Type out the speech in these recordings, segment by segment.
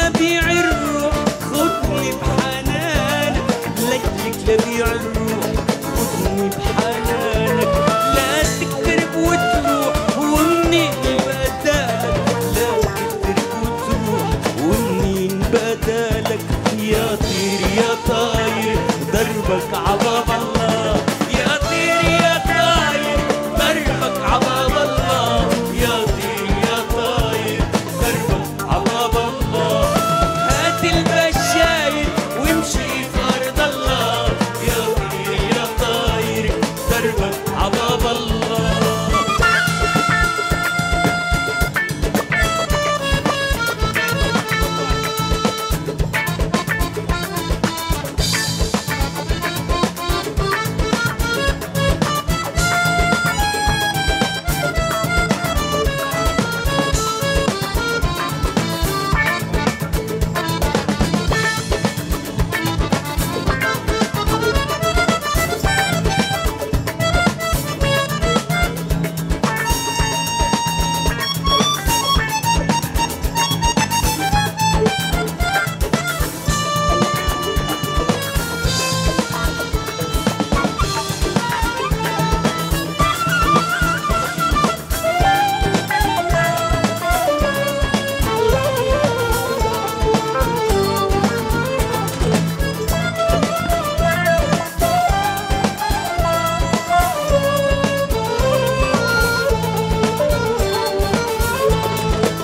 لبيع الروح خدني بحنانك، لجلك لبيع الروح خدني بحنانك، لا تكترب وتروح ومنين بدالك، لا تكترب وتروح ومنين بدالك، يا طير يا طاير دربك عباب الله، يا طير يا طاير دربك عباب الله، يا طير يا طاير دربك عباب الله، هات البشاير وامشي في ارض الله، يا طير يا طاير دربك عباب الله.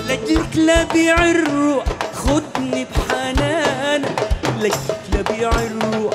لجلك لبيع الروح خدني بحنانك، لجلك لبيع الروح